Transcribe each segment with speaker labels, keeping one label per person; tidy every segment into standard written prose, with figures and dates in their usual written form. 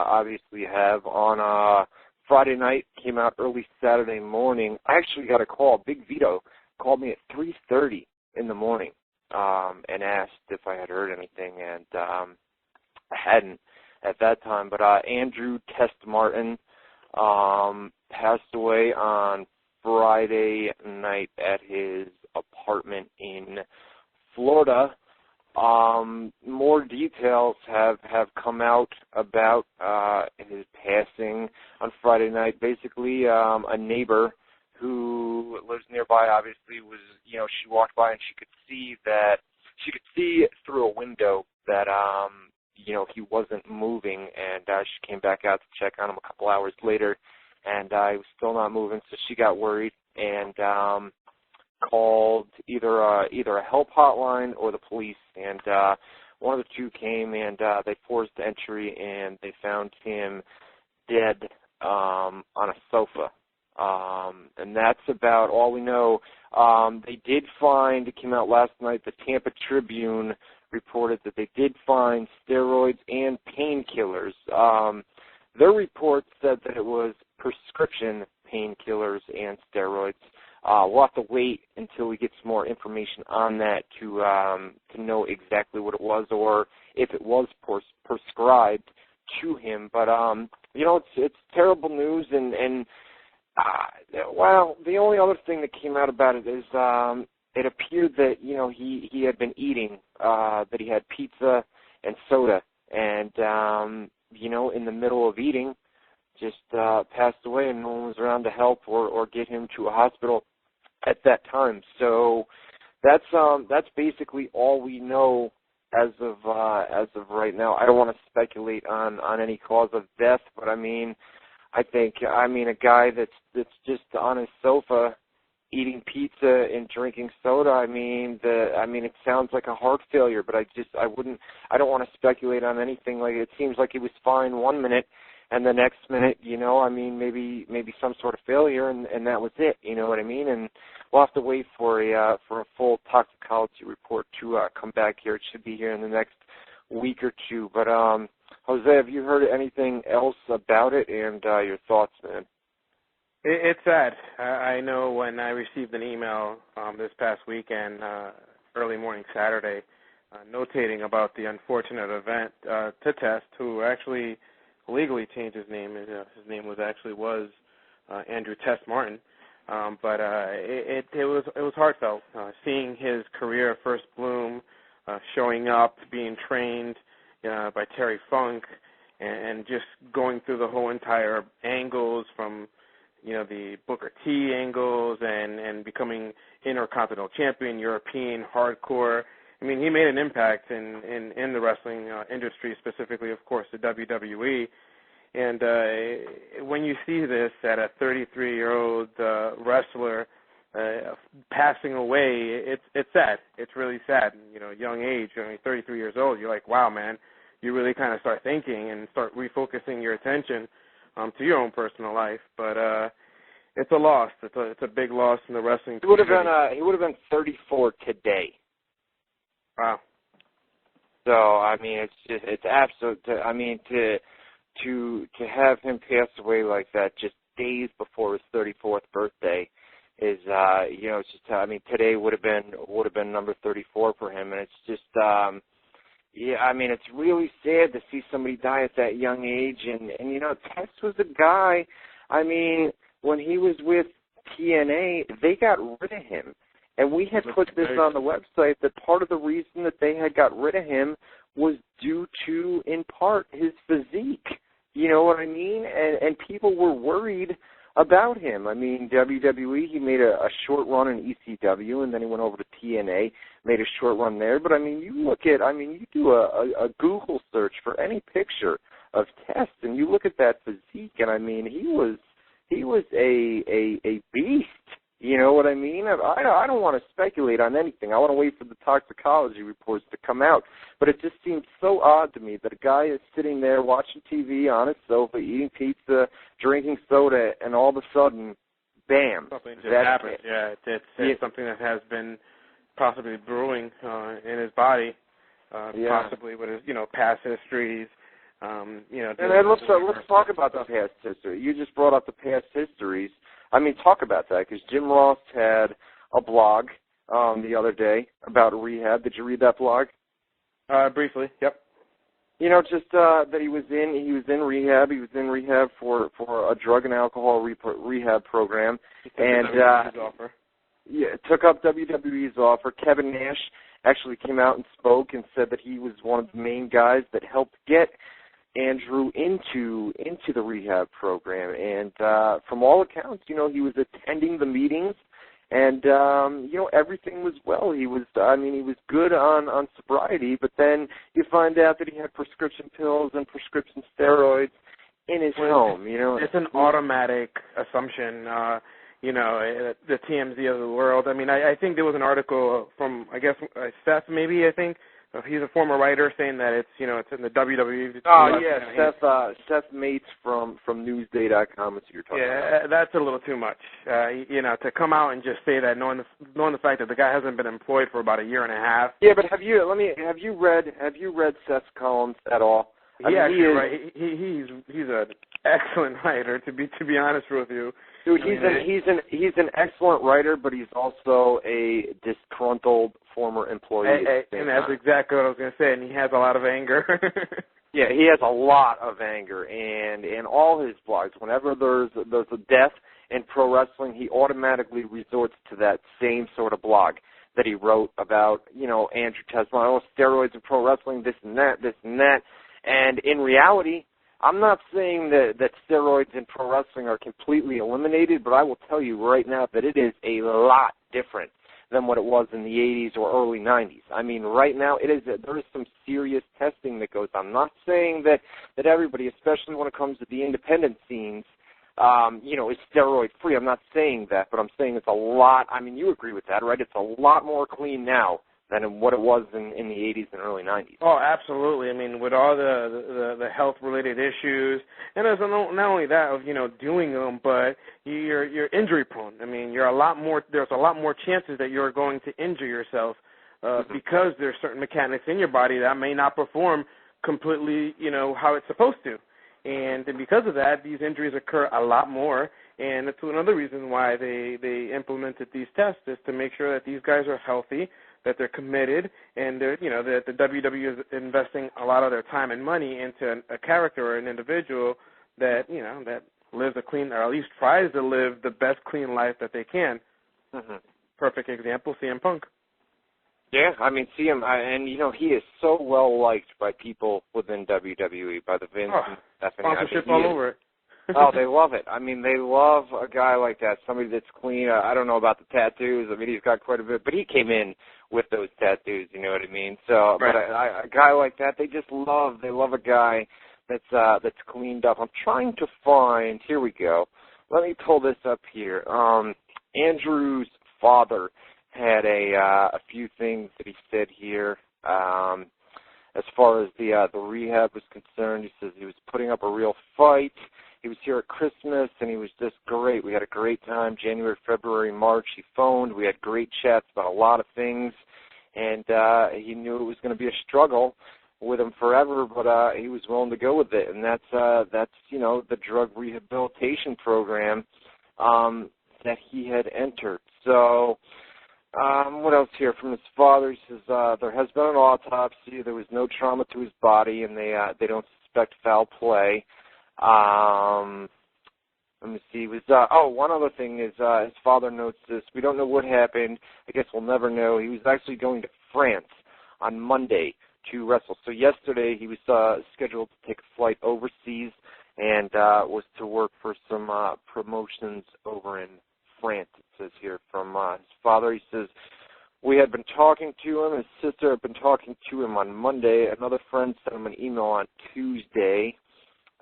Speaker 1: obviously have on Friday night, came out early Saturday morning. I actually got a call. Big Vito called me at 3:30 in the morning and asked if I had heard anything, and I hadn't at that time. But Andrew Test Martin passed away on Friday night at his apartment in Florida. More details have come out about his passing on Friday night. Basically, a neighbor who lives nearby obviously was, she walked by and she could see through a window that, he wasn't moving, and she came back out to check on him a couple hours later, and he was still not moving, so she got worried and called either a help hotline or the police, and one of the two came, and they forced entry, and they found him dead on a sofa. And that's about all we know. They did find, it came out last night, the Tampa Tribune reported that they did find steroids and painkillers. Their report said that it was prescription painkillers and steroids. We'll have to wait until we get some more information on that to know exactly what it was or if it was prescribed to him. But it's terrible news, and the only other thing that came out about it is it appeared that he had been eating, that he had pizza and soda, and in the middle of eating, just passed away, and no one was around to help or get him to a hospital at that time. So that's basically all we know as of right now. I don't want to speculate on any cause of death, but I think a guy that's just on his sofa eating pizza and drinking soda, it sounds like a heart failure, but I don't want to speculate on anything. Like, it seems like he was fine one minute, and the next minute, maybe some sort of failure, and that was it, you know what I mean? And we'll have to wait for a full toxicology report to come back here. It should be here in the next week or two. But Jose, have you heard anything else about it, and your thoughts, man?
Speaker 2: It's sad. I know when I received an email this past weekend, early morning Saturday, notating about the unfortunate event to Test, who actually legally changed his name. His name was Andrew Test Martin. But it was heartfelt, seeing his career first bloom, showing up, being trained by Terry Funk, and just going through the whole entire angles from the Booker T angles and becoming Intercontinental Champion, European, hardcore. He made an impact in the wrestling industry, specifically, of course, the WWE. And when you see this at a 33-year-old wrestler passing away, it's sad. It's really sad. Young age, 33 years old, you're like, wow, man. You really kind of start thinking and start refocusing your attention to your own personal life. But it's a loss. It's a big loss in the wrestling community.
Speaker 1: He would have been 34 today.
Speaker 2: Wow.
Speaker 1: So it's absolute. To have him pass away like that just days before his 34th birthday is it's just today would have been number 34 for him, and it's just it's really sad to see somebody die at that young age, and Tex was a guy. When he was with TNA, they got rid of him. And we had put this on the website that part of the reason that they had got rid of him was due to, in part, his physique. You know what I mean? And people were worried about him. WWE, he made a short run in ECW, and then he went over to TNA, made a short run there. But, you look at, you do a Google search for any picture of Test, and you look at that physique, and, he was a beast. You know what I mean? I don't want to speculate on anything. I want to wait for the toxicology reports to come out. But it just seems so odd to me that a guy is sitting there watching TV on his sofa, eating pizza, drinking soda, and all of a sudden, bam.
Speaker 2: Something just happened. Yeah, it's something that has been possibly brewing in his body, possibly with his past histories,
Speaker 1: And let's talk about the past history. You just brought up the past histories. I mean, talk about that, because Jim Ross had a blog the other day about rehab. Did you read that blog?
Speaker 2: Briefly, yep.
Speaker 1: Just that he was in rehab. He was in rehab for a drug and alcohol rehab program, and took up WWE's offer. Kevin Nash actually came out and spoke and said that he was one of the main guys that helped get Andrew into the rehab program. And from all accounts, he was attending the meetings, and everything was well. He was good on sobriety, but then you find out that he had prescription pills and prescription steroids in his home.
Speaker 2: It's an automatic assumption. The TMZ of the world. I mean, I think there was an article from, I guess, Seth, maybe, I think. He's a former writer, saying that it's in the WWE.
Speaker 1: Oh, yeah, Seth Mates from Newsday.com is who you're talking about.
Speaker 2: Yeah, that's a little too much. To come out and just say that, knowing the fact that the guy hasn't been employed for about a year and a half.
Speaker 1: Yeah, but have you read Seth's columns at all?
Speaker 2: He's an excellent writer, to be honest with you.
Speaker 1: Dude, he's an excellent writer, but he's also a disgruntled former employee.
Speaker 2: And that's exactly what I was going to say. And he has a lot of anger.
Speaker 1: Yeah, he has a lot of anger, and in all his blogs, whenever there's a death in pro wrestling, he automatically resorts to that same sort of blog that he wrote about, Andrew Tesman, steroids in pro wrestling, this and that. And in reality, I'm not saying that steroids in pro wrestling are completely eliminated, but I will tell you right now that it is a lot different than what it was in the 80s or early 90s. I mean, right now there is some serious testing that goes on. I'm not saying that everybody, especially when it comes to the independent scenes, is steroid free. I'm not saying that, but I'm saying it's a lot. I mean, you agree with that, right? It's a lot more clean now than in what it was in the 80s and early 90s.
Speaker 2: Oh, absolutely. I mean, with all the health-related issues, and there's not only that of, doing them, but you're injury-prone. I mean, there's a lot more chances that you're going to injure yourself because there's certain mechanics in your body that may not perform completely, how it's supposed to. And because of that, these injuries occur a lot more, and it's another reason why they implemented these tests, is to make sure that these guys are healthy, that they're committed, and that the WWE is investing a lot of their time and money into a character or an individual that that lives a clean, or at least tries to live the best clean life that they can. Mm-hmm. Perfect example, CM Punk.
Speaker 1: Yeah, I mean, CM, and he is so well liked by people within WWE, by the Vince and Stephanie.
Speaker 2: Sponsorship all over it.
Speaker 1: Oh, they love it. I mean, they love a guy like that, somebody that's clean. I don't know about the tattoos. I mean, he's got quite a bit, but he came in with those tattoos, you know what I mean? So, right. But a guy like that, they love a guy that's cleaned up. I'm trying to find, here we go. Let me pull this up here. Andrew's father had a few things that he said here. As far as the rehab was concerned, he says he was putting up a real fight. He was here at Christmas, and he was just great. We had a great time, January, February, March. He phoned. We had great chats about a lot of things, and he knew it was going to be a struggle with him forever, but he was willing to go with it, and that's the drug rehabilitation program that he had entered. So what else here from his father? He says there has been an autopsy. There was no trauma to his body, and they don't suspect foul play. Let me see. One other thing is his father notes this. We don't know what happened. I guess we'll never know. He was actually going to France on Monday to wrestle. So yesterday he was scheduled to take a flight overseas and was to work for some promotions over in France, it says here, from his father. He says, we had been talking to him. His sister had been talking to him on Monday. Another friend sent him an email on Tuesday.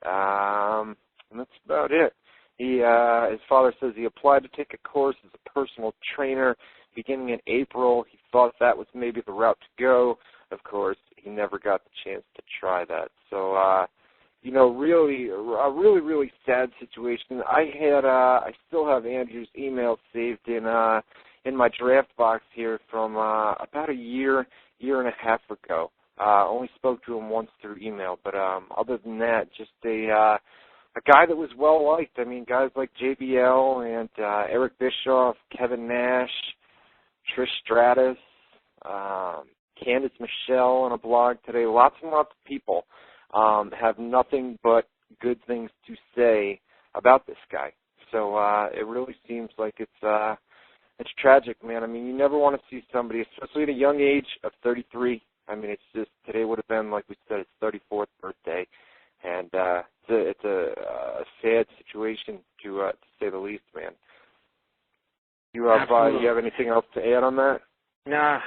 Speaker 1: And that's about it. His father says he applied to take a course as a personal trainer beginning in April. He thought that was maybe the route to go. Of course, he never got the chance to try that. So, really, a really, really sad situation. I still have Andrew's email saved in my draft box here from about a year and a half ago. Only spoke to him once through email, but other than that, just a guy that was well liked. I mean, guys like JBL and Eric Bischoff, Kevin Nash, Trish Stratus, Candace Michelle on a blog today. Lots and lots of people have nothing but good things to say about this guy. So it really seems like it's tragic, man. I mean, you never want to see somebody, especially at a young age of 33. I mean, it's just, today would have been, like we said, his 34th birthday. And it's a sad situation, to say the least, man. You have anything else to add on that?
Speaker 2: Nah,